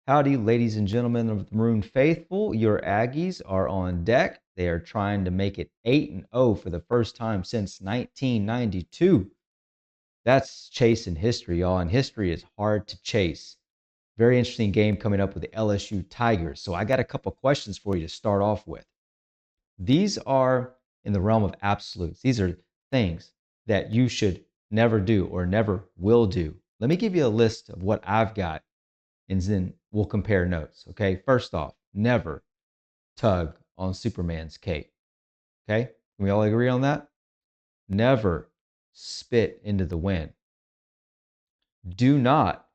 Howdy, ladies and gentlemen of the Maroon Faithful. Your Aggies are on deck. They are trying to make it 8-0 for the first time since 1992. That's chasing history, y'all, and history is hard to chase. Very interesting game coming up with the LSU Tigers. So I got a couple questions for you to start off with. These are in the realm of absolutes. These are things that you should never do or never will do. Let me give you a list of what I've got, and then we'll compare notes. Okay. First off, never tug on Superman's cape. Okay. Can we all agree on that? Never spit into the wind. Do not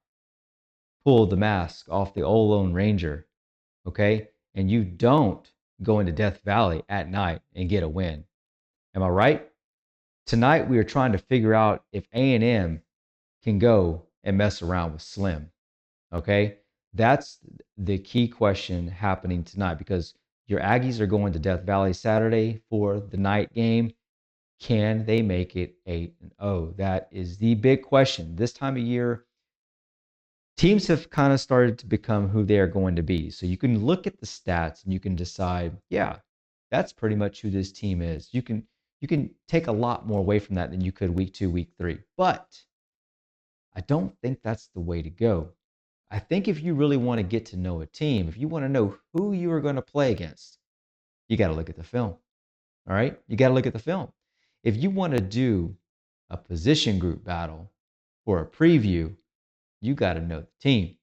pull the mask off the old Lone Ranger. Okay. And you don't go into Death Valley at night and get a win. Am I right? Tonight we are trying to figure out if A&M can go and mess around with Slim. Okay. That's the key question happening tonight because your Aggies are going to Death Valley Saturday for the night game. Can they make it 8-0? That is the big question. This time of year, teams have kind of started to become who they are going to be. So you can look at the stats and you can decide, yeah, that's pretty much who this team is. You can take a lot more away from that than you could week 2, week 3. But I don't think that's the way to go. I think if you really want to get to know a team, if you want to know who you are going to play against, you got to look at the film. All right? You got to look at the film. If you want to do a position group battle or a preview, you got to know the team.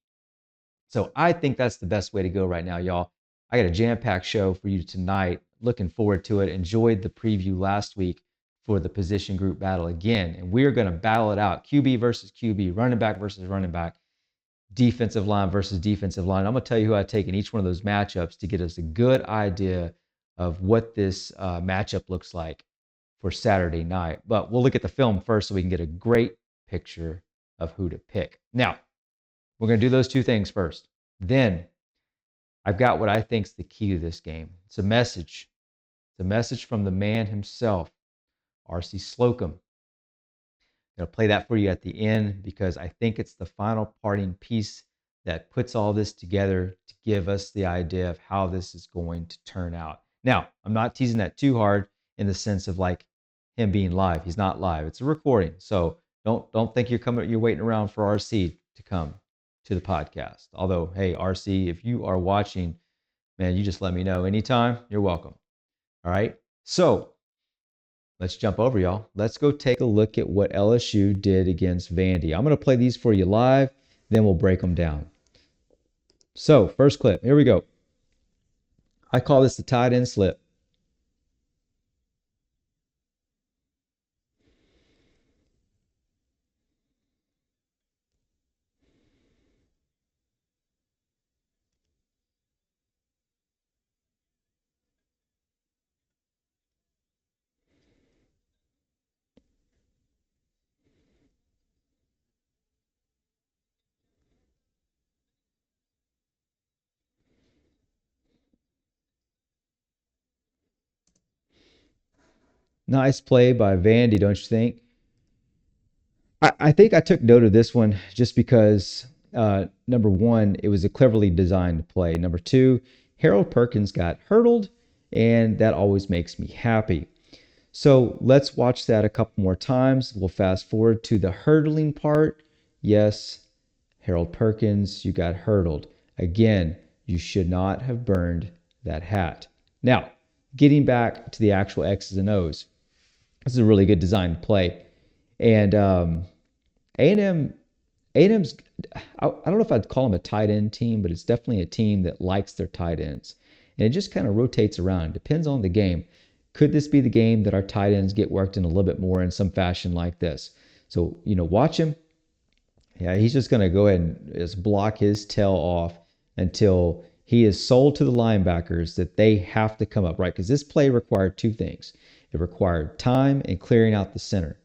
So I think that's the best way to go right now, y'all. I got a jam-packed show for you tonight. Looking forward to it. Enjoyed the preview last week for the position group battle again. And we're going to battle it out. QB versus QB, running back versus running back, defensive line versus defensive line. I'm going to tell you who I take in each one of those matchups to get us a good idea of what this matchup looks like for Saturday night. But we'll look at the film first so we can get a great picture of who to pick. Now, we're going to do those two things first. Then I've got what I think is the key to this game. It's a message. It's a message from the man himself, R.C. Slocum. I'm going to play that for you at the end because I think it's the final parting piece that puts all this together to give us the idea of how this is going to turn out. Now, I'm not teasing that too hard in the sense of like him being live. He's not live. It's a recording. So don't think you're waiting around for RC to come to the podcast. Although, hey, RC, if you are watching, man, you just let me know anytime. You're welcome. All right. So let's jump over, y'all. Let's go take a look at what LSU did against Vandy. I'm going to play these for you live, then we'll break them down. So, first clip. Here we go. I call this the tight end slip. Nice play by Vandy, don't you think? I think I took note of this one just because, number one, it was a cleverly designed play. Number two, Harold Perkins got hurdled, and that always makes me happy. So let's watch that a couple more times. We'll fast forward to the hurdling part. Yes, Harold Perkins, you got hurdled. Again, you should not have burned that hat. Now, getting back to the actual X's and O's. This is a really good designed play. And A&M, A&M's, I don't know if I'd call them a tight end team, but it's definitely a team that likes their tight ends. And it just kind of rotates around. It depends on the game. Could this be the game that our tight ends get worked in a little bit more in some fashion like this? So, watch him. Yeah, he's just going to go ahead and just block his tail off until he is sold to the linebackers that they have to come up, right? Because this play required two things. It required time and clearing out the center.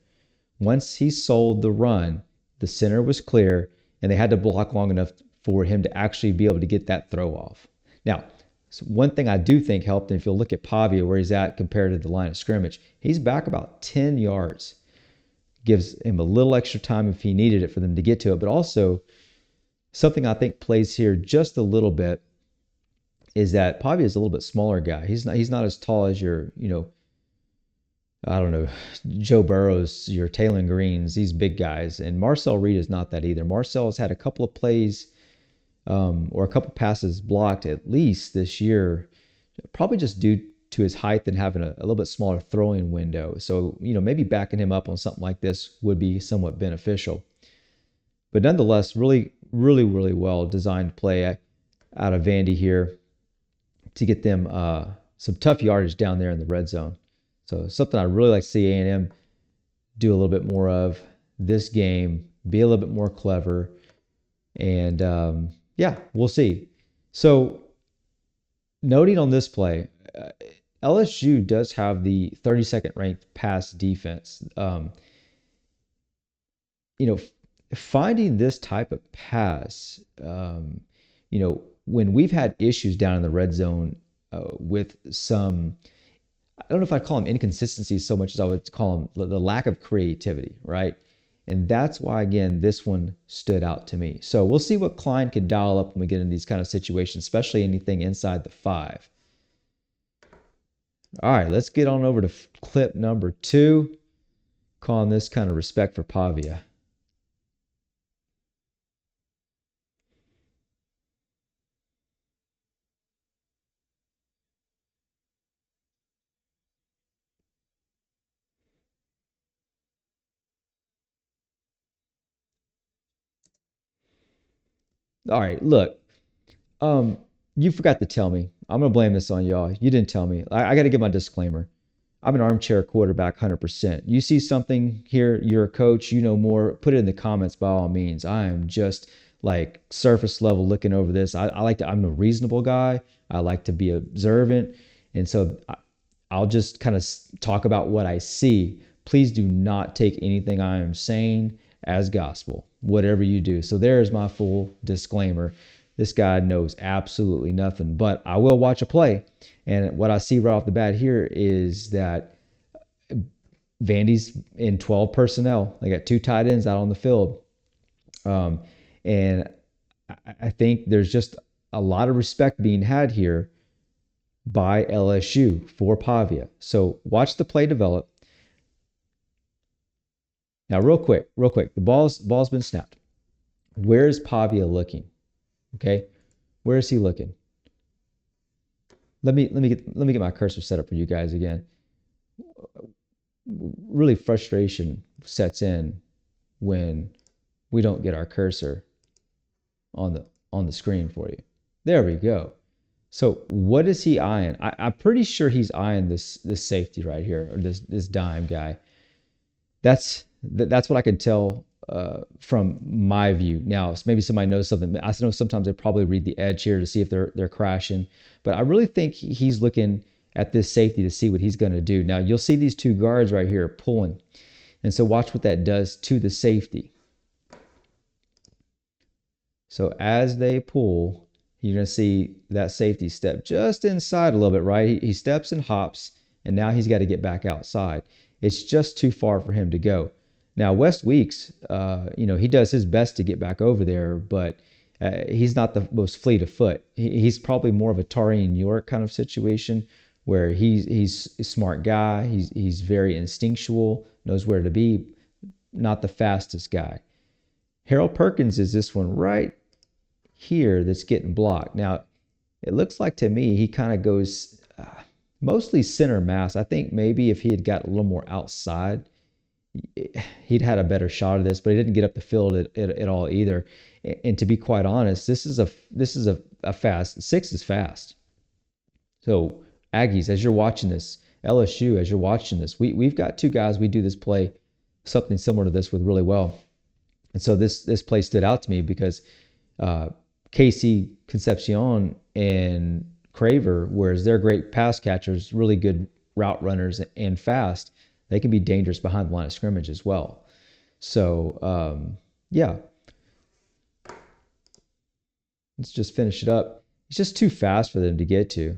Once he sold the run, the center was clear, and they had to block long enough for him to actually be able to get that throw off. Now, so one thing I do think helped, and if you'll look at Pavia, where he's at compared to the line of scrimmage, he's back about 10 yards. Gives him a little extra time if he needed it for them to get to it. But also, Something I think plays here just a little bit is that Pavia is a little bit smaller guy. He's not as tall as your, I don't know, Joe Burrows, your Taylor Greens, these big guys. And Marcel Reed is not that either. Marcel has had a couple of plays or a couple passes blocked at least this year, probably just due to his height and having a little bit smaller throwing window. So, maybe backing him up on something like this would be somewhat beneficial. But nonetheless, really, really, really well designed play out of Vandy here to get them some tough yardage down there in the red zone. So something I really like to see A&M do a little bit more of this game, be a little bit more clever, and yeah, we'll see. So noting on this play, LSU does have the 32nd ranked pass defense. Finding this type of pass, when we've had issues down in the red zone with some, I don't know if I call them inconsistencies so much as I would call them the lack of creativity, right? And that's why, again, this one stood out to me. So we'll see what Klein can dial up when we get in these kind of situations, especially anything inside the 5. All right, let's get on over to clip number 2, calling this kind of respect for Pavia. All right, look, you forgot to tell me. I'm gonna blame this on y'all. You didn't tell me. I got to give my disclaimer. I'm an armchair quarterback, 100%. You see something here, you're a coach, you know more. Put it in the comments by all means. I am just like surface level looking over this. I like to. I'm a reasonable guy. I like to be observant, and so I'll just kind of talk about what I see. Please do not take anything I am saying as gospel, whatever you do. So there's my full disclaimer. This guy knows absolutely nothing, but I will watch a play. And what I see right off the bat here is that Vandy's in 12 personnel. They got 2 tight ends out on the field. And I think there's just a lot of respect being had here by LSU for Pavia. So watch the play develop. Now, real quick, the ball's been snapped. Where is Pavia looking? Okay, where is he looking? Let me get my cursor set up for you guys again. Really, frustration sets in when we don't get our cursor on the screen for you. There we go. So what is he eyeing? I'm pretty sure he's eyeing this safety right here, or this dime guy. That's what I can tell from my view. Now, maybe somebody knows something. I know sometimes they probably read the edge here to see if they're crashing, but I really think he's looking at this safety to see what he's going to do. Now, you'll see these 2 guards right here pulling, and so watch what that does to the safety. So as they pull, you're going to see that safety step just inside a little bit, right? He steps and hops, and now he's got to get back outside. It's just too far for him to go. Now, West Weeks, he does his best to get back over there, but he's not the most fleet of foot. He's probably more of a Tarian York kind of situation where he's a smart guy. He's very instinctual, knows where to be, not the fastest guy. Harold Perkins is this one right here that's getting blocked. Now, it looks like to me he kind of goes mostly center mass. I think maybe if he had got a little more outside, he'd had a better shot of this, but he didn't get up the field at all either. And to be quite honest, this is a fast 6 is fast. So Aggies, as you're watching this, LSU, as you're watching this, we've got 2 guys we do this play something similar to this with really well. And so this play stood out to me because Casey Concepcion and Craver, whereas they're great pass catchers, really good route runners and fast, they can be dangerous behind the line of scrimmage as well. So, yeah. Let's just finish it up. It's just too fast for them to get to.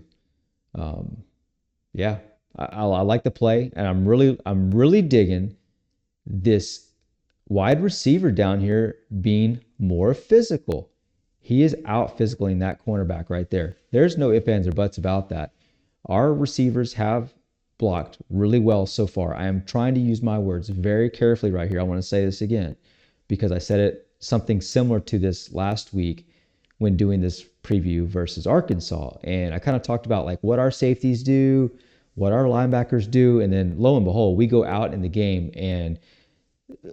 Yeah, I like the play, and I'm really digging this wide receiver down here being more physical. He is out physicaling that cornerback right there. There's no ifs, ands, or buts about that. Our receivers have blocked really well so far. I am trying to use my words very carefully right here. I want to say this again because I said it something similar to this last week when doing this preview versus Arkansas. And I kind of talked about like what our safeties do, what our linebackers do, and then lo and behold, we go out in the game and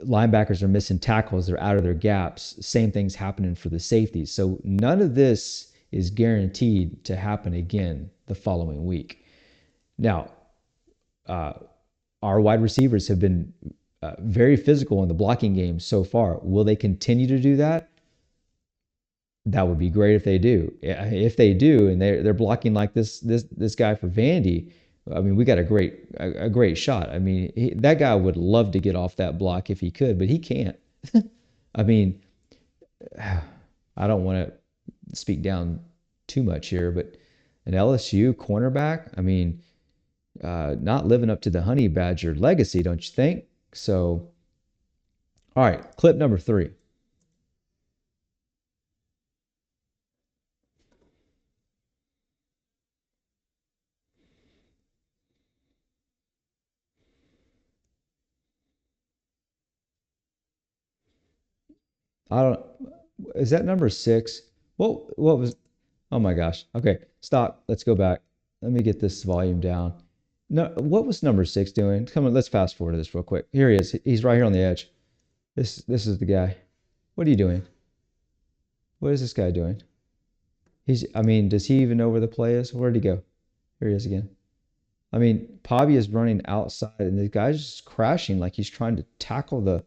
linebackers are missing tackles, they're out of their gaps. Same thing's happening for the safeties. So none of this is guaranteed to happen again the following week. Now, our wide receivers have been very physical in the blocking game so far. Will they continue to do that? That would be great if they do. If they do, and they're blocking like this guy for Vandy, I mean, we got a great shot. I mean, that guy would love to get off that block if he could, but he can't. I mean, I don't want to speak down too much here, but an LSU cornerback, I mean, not living up to the Honey Badger legacy, don't you think? So, all right, clip number 3. I don't. Is that number 6? What was? Oh my gosh. Okay, stop. Let's go back. Let me get this volume down. No, what was number 6 doing? Come on, let's fast forward to this real quick. Here he is. He's right here on the edge. This is the guy. What are you doing? What is this guy doing? I mean, does he even know where the play is? Where'd he go? Here he is again. I mean, Pavi is running outside, and the guy's just crashing like he's trying to tackle the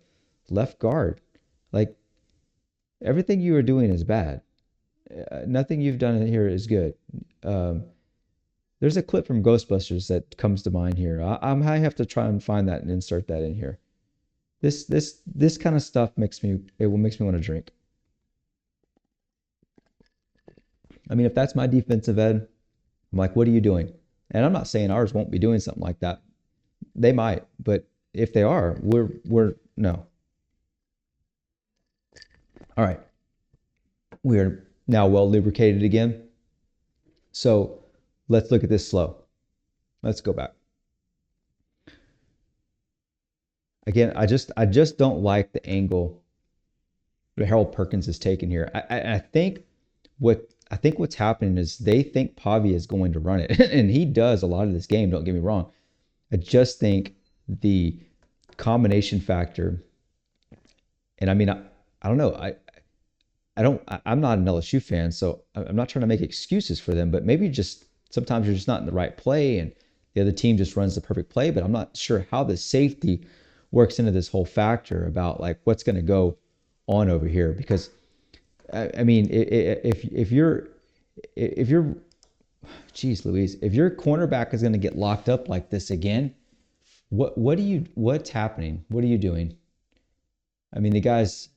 left guard. Like everything you are doing is bad. Nothing you've done here is good. Um, there's a clip from Ghostbusters that comes to mind here. I have to try and find that and insert that in here. This kind of stuff makes me want to drink. I mean, if that's my defensive end, I'm like, what are you doing? And I'm not saying ours won't be doing something like that. They might, but if they are, we're no. All right. We're now well lubricated again. So let's look at this slow. Let's go back. Again, I just don't like the angle that Harold Perkins is taking here. I think what's happening is they think Pavi is going to run it, and he does a lot of this game. Don't get me wrong. I just think the combination factor, and I mean, I don't know. I'm not an LSU fan, so I'm not trying to make excuses for them, but maybe just sometimes you're just not in the right play and the other team just runs the perfect play, but I'm not sure how the safety works into this whole factor about like what's going to go on over here because I mean if you're geez Louise, if your cornerback is going to get locked up like this again, what's happening? What are you doing? I mean, the guy's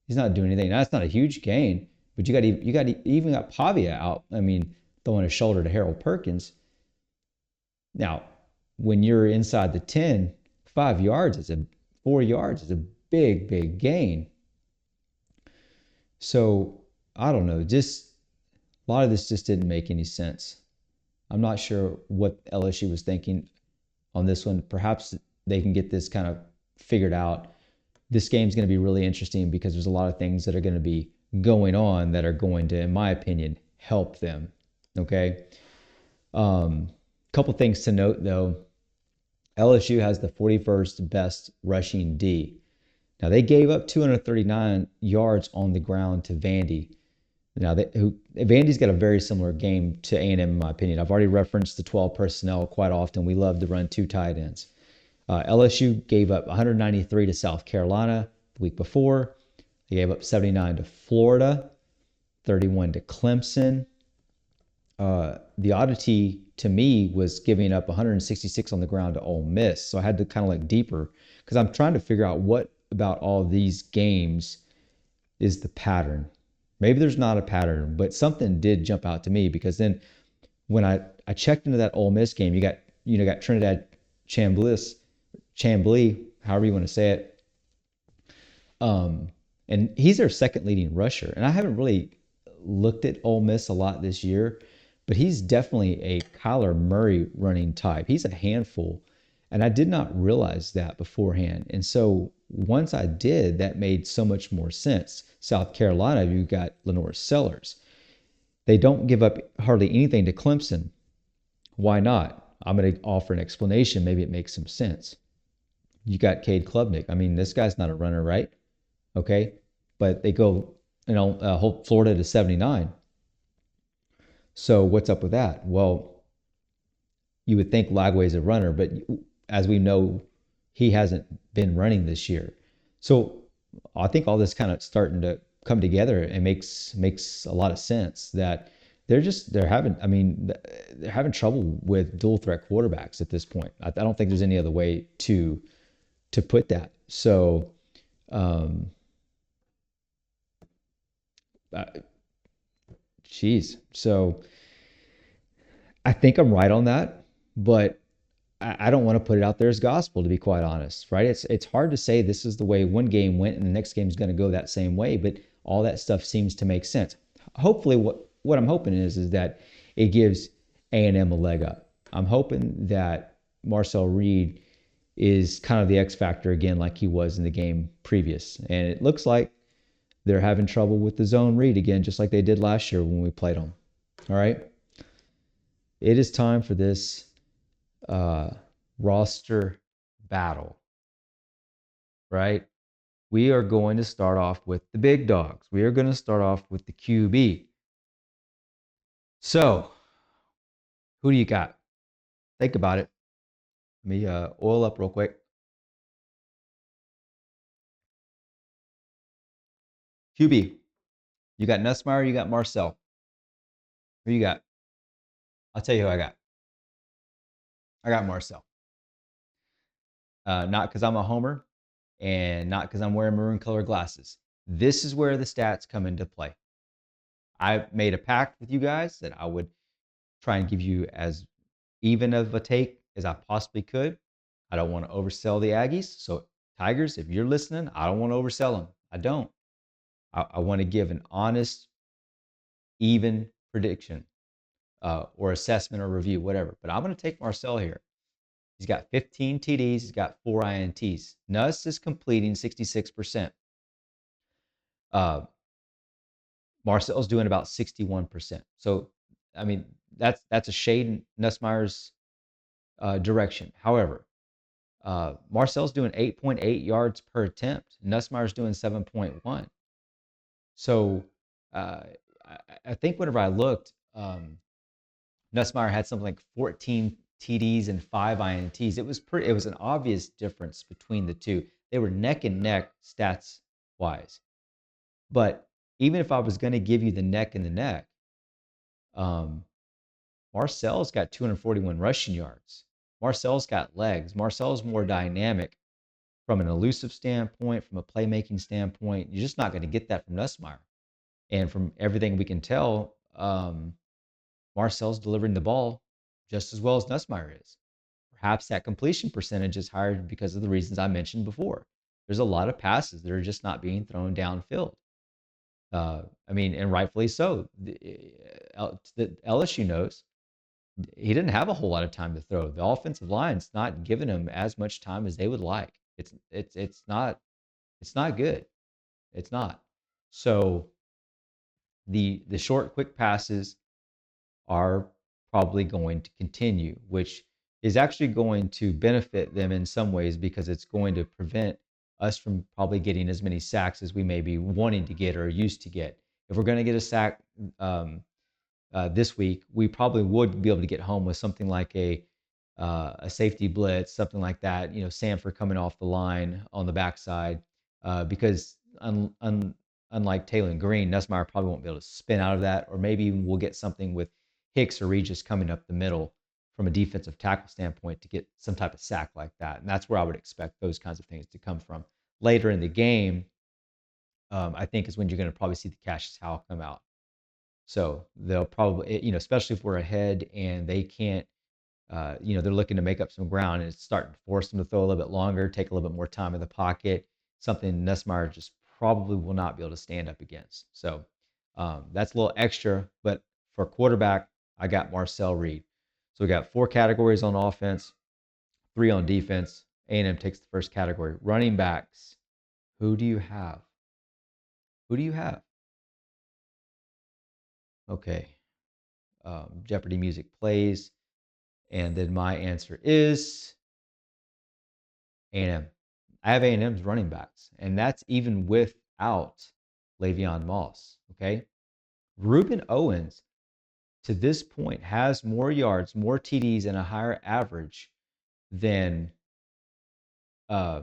he's not doing anything. Now, that's not a huge gain, but even got Pavia out. I mean, throwing a shoulder to Harold Perkins. Now, when you're inside the 10, 5 yards is 4 yards is a big gain. So I don't know. Just a lot of this just didn't make any sense. I'm not sure what LSU was thinking on this one. Perhaps they can get this kind of figured out. This game's going to be really interesting because there's a lot of things that are going to be going on that are going to, in my opinion, help them. Okay. Couple things to note though. LSU has the 41st best rushing D. Now they gave up 239 yards on the ground to Vandy. Now Vandy's got a very similar game to A&M in my opinion. I've already referenced the 12 personnel quite often. We love to run 2 tight ends. LSU gave up 193 to South Carolina the week before. They gave up 79 to Florida, 31 to Clemson. The oddity to me was giving up 166 on the ground to Ole Miss. So I had to kind of look deeper because I'm trying to figure out what about all these games is the pattern. Maybe there's not a pattern, but something did jump out to me because then when I checked into that Ole Miss game, you got Trinidad Chambly, however you want to say it. And he's their second leading rusher. And I haven't really looked at Ole Miss a lot this year, but he's definitely a Kyler Murray running type. He's a handful. And I did not realize that beforehand. And so once I did, that made so much more sense. South Carolina, you got Lenore Sellers. They don't give up hardly anything to Clemson. Why not? I'm going to offer an explanation. Maybe it makes some sense. You got Cade Klubnik. I mean, this guy's not a runner, right? Okay. But they go, whole Florida to 79. So what's up with that? Well, you would think Lagway's a runner, but as we know, he hasn't been running this year. So I think all this kind of starting to come together and makes a lot of sense that they're having they're having trouble with dual threat quarterbacks at this point. I don't think there's any other way to put that. So um uh, geez. So I think I'm right on that, but I don't want to put it out there as gospel, to be quite honest, right? It's hard to say this is the way one game went and the next game is going to go that same way, but all that stuff seems to make sense. Hopefully, what I'm hoping is that it gives A&M a leg up. I'm hoping that Marcel Reed is kind of the X factor again, like he was in the game previous, and it looks like they're having trouble with the zone read again, just like they did last year when we played them. All right, it is time for this uh, roster battle, right? We are going to start off with the big dogs. We are going to start off with the QB. So, who do you got? Think about it. Let me oil up real quick. QB. You got Nussmeyer, you got Marcel. Who you got? I'll tell you who I got. I got Marcel. Not because I'm a homer and not because I'm wearing maroon colored glasses. This is where the stats come into play. I made a pact with you guys that I would try and give you as even of a take as I possibly could. I don't want to oversell the Aggies. So, Tigers, if you're listening, I don't want to oversell them. I don't. I want to give an honest, even prediction or assessment or review, whatever. But I'm going to take Marcel here. He's got 15 TDs. He's got 4 INTs. Nuss is completing 66%. Uh, Marcel's doing about 61%. So, I mean, that's a shade in Nussmeier's direction. However, Marcel's doing 8.8 yards per attempt. Nussmeier's doing 7.1. So I think whenever I looked, Nussmeier had something like 14 TDs and 5 INTs. It was an obvious difference between the two. They were neck and neck stats wise. But even if I was going to give you the neck and the neck, um, Marcel's got 241 rushing yards. Marcel's got legs. Marcel's more dynamic from an elusive standpoint, from a playmaking standpoint. You're just not going to get that from Nussmeier. And from everything we can tell, Marcel's delivering the ball just as well as Nussmeier is. Perhaps that completion percentage is higher because of the reasons I mentioned before. There's a lot of passes that are just not being thrown downfield. And rightfully so. The LSU knows he didn't have a whole lot of time to throw. The offensive line's not giving him as much time as they would like. It's not good. It's not. So the short, quick passes are probably going to continue, which is actually going to benefit them in some ways because it's going to prevent us from probably getting as many sacks as we may be wanting to get or used to get. If we're going to get a sack um, this week, we probably would be able to get home with something like a safety blitz, something like that. Sanford coming off the line on the backside, because unlike Taylor and Green, Nussmeier probably won't be able to spin out of that, or maybe we'll get something with Hicks or Regis coming up the middle from a defensive tackle standpoint to get some type of sack like that. And that's where I would expect those kinds of things to come from. Later in the game, I think is when you're going to probably see the Cassius Howell come out. So they'll probably, especially if we're ahead and they can't, they're looking to make up some ground and it's starting to force them to throw a little bit longer, take a little bit more time in the pocket, something Nussmeier just probably will not be able to stand up against. So That's a little extra, but for quarterback, I got Marcel Reed. So we got 4 categories on offense, 3 on defense. A&M takes the first category. Running backs. Who do you have? Who do you have? Okay. Jeopardy music plays. And then my answer is A&M. I have A&M's running backs, and that's even without Le'Veon Moss. Okay. Reuben Owens, to this point, has more yards, more TDs, and a higher average than uh,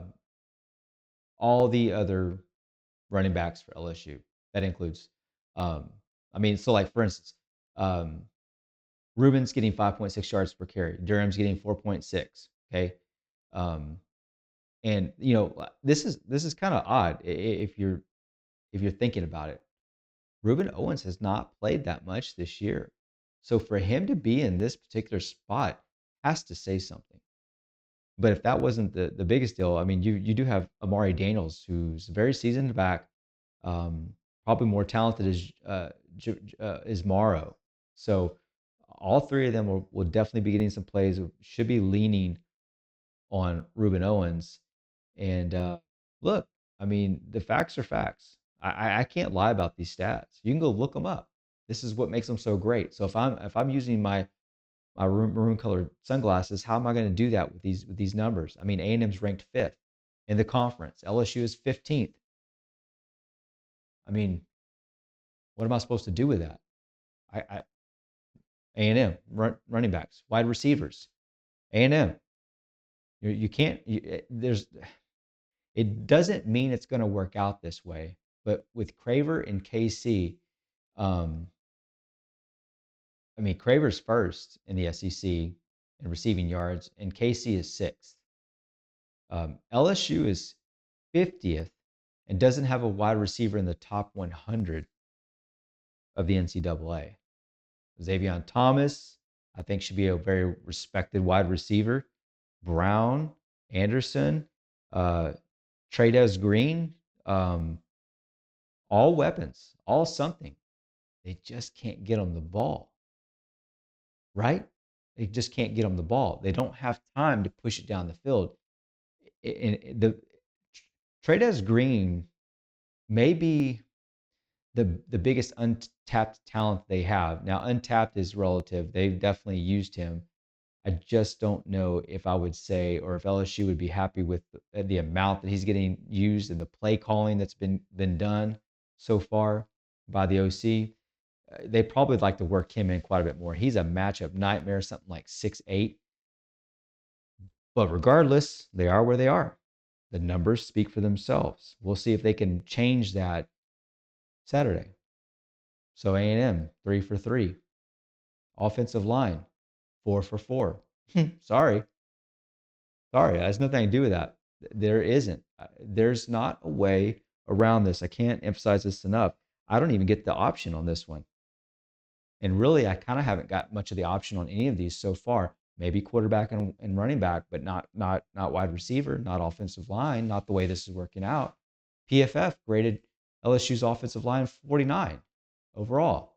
all the other running backs for LSU. That includes, um, so like for instance, um, Ruben's getting 5.6 yards per carry. Durham's getting 4.6. Okay, um, and this is kind of odd if you're thinking about it. Reuben Owens has not played that much this year, so for him to be in this particular spot has to say something. But if that wasn't the biggest deal, I mean, you do have Amari Daniels, who's a very seasoned back, um, probably more talented is Morrow. So all 3 of them will definitely be getting some plays. Should be leaning on Reuben Owens. And look, I mean, the facts are facts. I can't lie about these stats. You can go look them up. This is what makes them so great. So if I'm using my maroon colored sunglasses, how am I going to do that with these numbers? I mean, A&M's ranked 5th in the conference. LSU is 15th. I mean, what am I supposed to do with that? I A&M running backs, wide receivers, A&M. You can't. There's. It doesn't mean it's going to work out this way, but with Craver and KC, um, I mean, Craver's first in the SEC in receiving yards, and KC is sixth. LSU is 50th and doesn't have a wide receiver in the top 100 of the NCAA. Xavier Thomas, I think, should be a very respected wide receiver. Brown, Anderson, uh, Trades Green, um, all weapons, all something. They just can't get them the ball, right? They just can't get them the ball. They don't have time to push it down the field. And the Trades Green may be the biggest untapped talent they have. Now, untapped is relative. They've definitely used him. I just don't know if I would say, or if LSU would be happy with the amount that he's getting used and the play calling that's been done so far by the OC. They probably would like to work him in quite a bit more. He's a matchup nightmare, something like 6'8". But regardless, they are where they are. The numbers speak for themselves. We'll see if they can change that Saturday. So A&M 3 for 3. Offensive line 4 for 4. Sorry, sorry, that has nothing to do with that. There isn't. There's not a way around this. I can't emphasize this enough. I don't even get the option on this one. And really, I kind of haven't got much of the option on any of these so far. Maybe quarterback and running back, but not wide receiver, not offensive line, not the way this is working out. PFF graded LSU's offensive line 49 overall.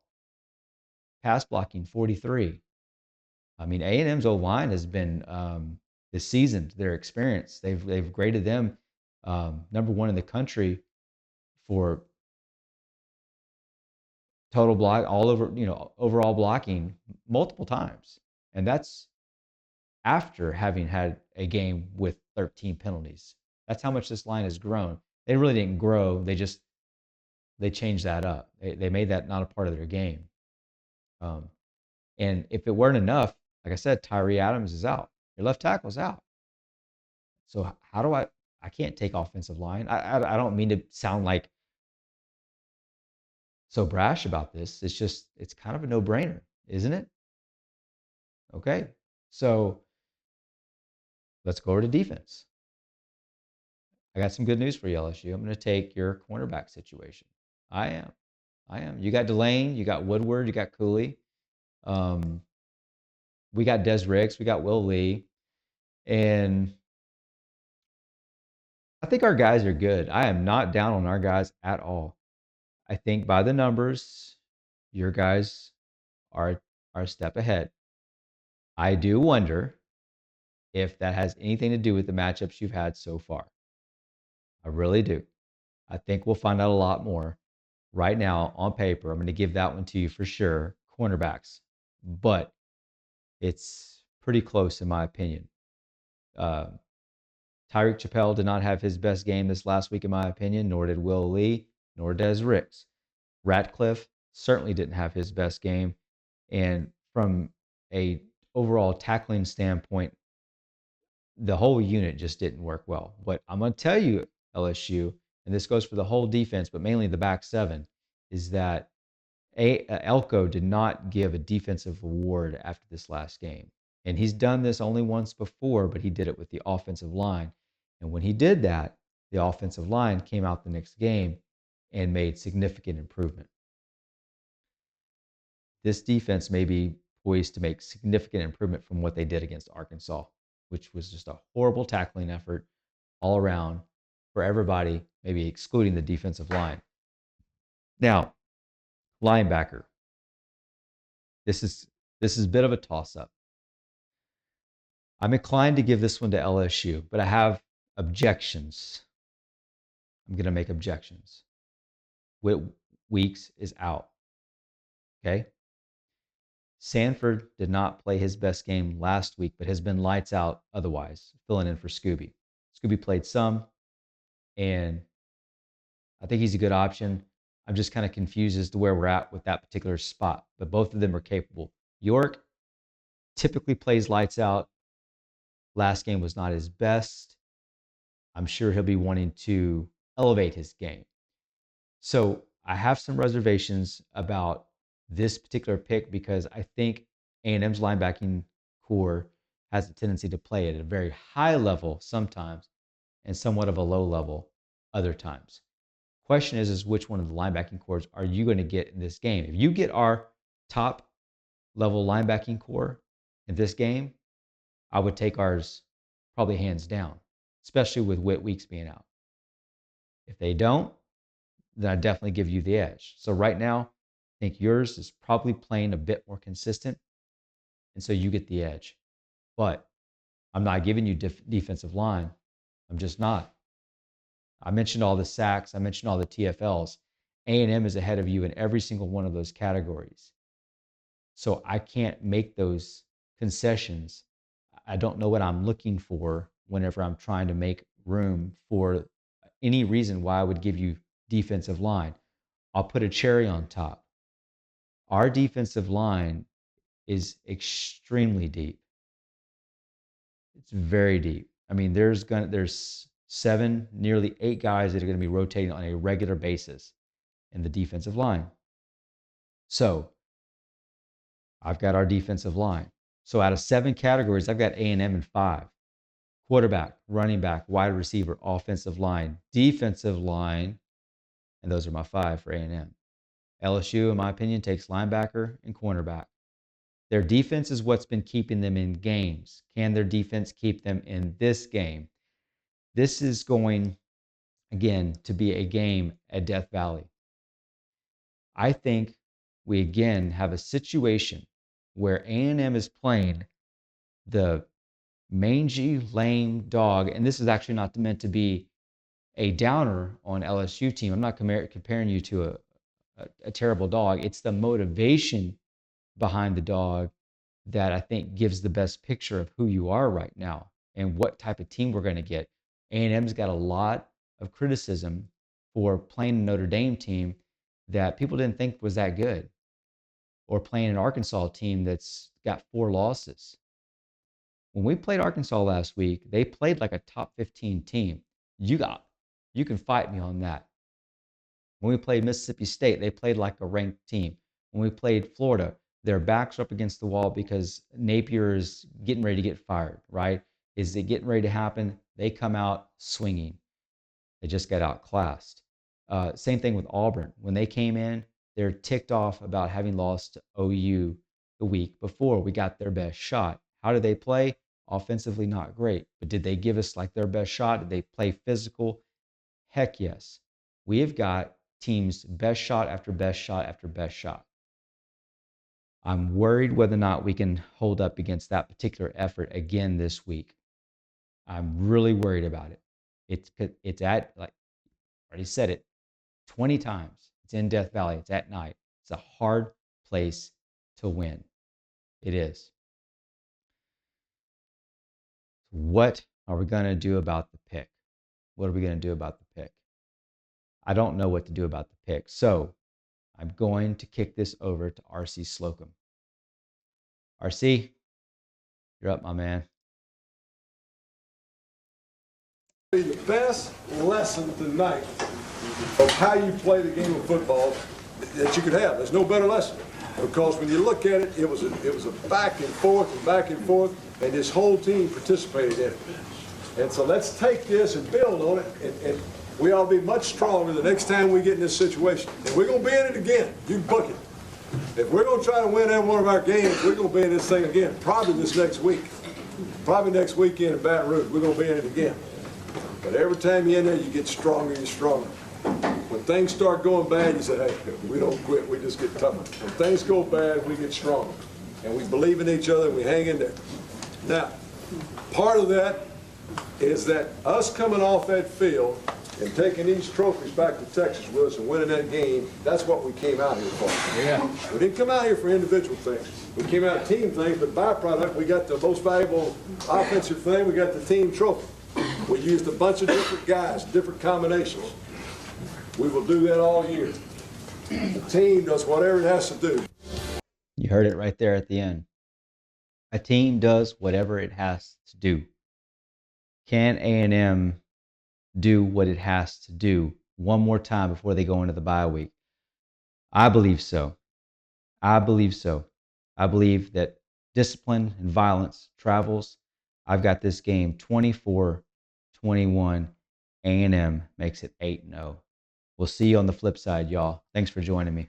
Pass blocking 43. I mean, A&M's O line has been this season. Their experience, they've graded them number 1 in the country for total block, all over, overall blocking multiple times, and that's after having had a game with 13 penalties. That's how much this line has grown. They really didn't grow. They changed that up. They made that not a part of their game. Um, and if it weren't enough, like I said, Tyree Adams is out. Your left tackle's out. So how do I can't take offensive line. I don't mean to sound like so brash about this. It's just it's kind of a no-brainer, isn't it? Okay. So let's go over to defense. I got some good news for you, LSU. I'm going to take your cornerback situation. I am. I am. You got Delane, you got Woodward, you got Cooley. Um, we got Des Riggs, we got Will Lee, and I think our guys are good. I am not down on our guys at all. I think by the numbers, your guys are a step ahead. I do wonder if that has anything to do with the matchups you've had so far. I really do. I think we'll find out a lot more. Right now, on paper, I'm going to give that one to you for sure. Cornerbacks, but it's pretty close in my opinion. Uh, Tyreek Chappelle did not have his best game this last week, in my opinion, nor did Will Lee, nor Des Ricks. Ratcliffe certainly didn't have his best game. And from a overall tackling standpoint, the whole unit just didn't work well. But I'm going to tell you, LSU, and this goes for the whole defense, but mainly the back seven, is that Elko did not give a defensive award after this last game. And he's done this only once before, but he did it with the offensive line. And when he did that, the offensive line came out the next game and made significant improvement. This defense may be poised to make significant improvement from what they did against Arkansas, which was just a horrible tackling effort all around for everybody, maybe excluding the defensive line. Now, linebacker. This is a bit of a toss-up. I'm inclined to give this one to LSU, but I have objections. I'm going to make objections. Whit Weeks is out. Okay. Sanford did not play his best game last week, but has been lights out otherwise, filling in for Scooby. Scooby played some, and I think he's a good option. I'm just kind of confused as to where we're at with that particular spot, but both of them are capable. York typically plays lights out. Last game was not his best. I'm sure he'll be wanting to elevate his game. So I have some reservations about this particular pick because I think A&M's linebacking core has a tendency to play at a very high level sometimes and somewhat of a low level other times. Question is which one of the linebacking cores are you going to get in this game? If you get our top level linebacking core in this game, I would take ours probably hands down, especially with Whit Weeks being out. If they don't, then I definitely give you the edge. So right now, I think yours is probably playing a bit more consistent, and so you get the edge. But I'm not giving you defensive line. I'm just not. I mentioned all the sacks. I mentioned all the TFLs. A&M is ahead of you in every single one of those categories. So I can't make those concessions. I don't know what I'm looking for whenever I'm trying to make room for any reason why I would give you defensive line. I'll put a cherry on top. Our defensive line is extremely deep. It's very deep. I mean, there's 7, nearly 8 guys that are going to be rotating on a regular basis in the defensive line. So I've got our defensive line. So out of 7 categories, I've got A&M in 5. Quarterback, running back, wide receiver, offensive line, defensive line, and those are my 5 for A&M. LSU, in my opinion, takes linebacker and cornerback. Their defense is what's been keeping them in games. Can their defense keep them in this game? This is going, again, to be a game at Death Valley. I think we again have a situation where A&M is playing the mangy, lame dog, and this is actually not meant to be a downer on LSU team. I'm not comparing you to a terrible dog. It's the motivation behind the dog that I think gives the best picture of who you are right now and what type of team we're going to get. A&M's got a lot of criticism for playing a Notre Dame team that people didn't think was that good, or playing an Arkansas team that's got 4 losses. When we played Arkansas last week, they played like a top 15 team. You can fight me on that. When we played Mississippi State, they played like a ranked team. When we played Florida, their backs are up against the wall because Napier is getting ready to get fired, right? Is it getting ready to happen? They come out swinging. They just got outclassed. Same thing with Auburn. When they came in, they're ticked off about having lost to OU the week before. We got their best shot. How did they play? Offensively, not great. But did they give us like their best shot? Did they play physical? Heck yes. We have got team's best shot after best shot after best shot. I'm worried whether or not we can hold up against that particular effort again this week. I'm really worried about it. It's at, like I already said it 20 times. It's in Death Valley. It's at night. It's a hard place to win. It is. What are we going to do about the pick? What are we going to do about the pick? I don't know what to do about the pick. So I'm going to kick this over to RC Slocum. RC, you're up, my man. The best lesson tonight of how you play the game of football that you could have. There's no better lesson, because when you look at it, it was a back and forth, and this whole team participated in it. And so let's take this and build on it, and we ought to be much stronger the next time we get in this situation. And we're going to be in it again. You can book it. If we're going to try to win every one of our games, we're going to be in this thing again, probably this next week. Probably next weekend in Baton Rouge, we're going to be in it again. But every time you're in there, you get stronger and stronger. When things start going bad, you say, hey, we don't quit, we just get tougher. When things go bad, we get stronger. And we believe in each other, and we hang in there. Now, part of that is that us coming off that field and taking these trophies back to Texas with us and winning that game, that's what we came out here for. Yeah. We didn't come out here for individual things. We came out team things, but byproduct, we got the most valuable offensive thing, we got the team trophy. We used a bunch of different guys, different combinations. We will do that all year. The team does whatever it has to do. You heard it right there at the end. A team does whatever it has to do. Can A&M do what it has to do one more time before they go into the bye week? I believe so. I believe so. I believe that discipline and violence travels. I've got this game 24-21. A&M makes it 8-0. We'll see you on the flip side, y'all. Thanks for joining me.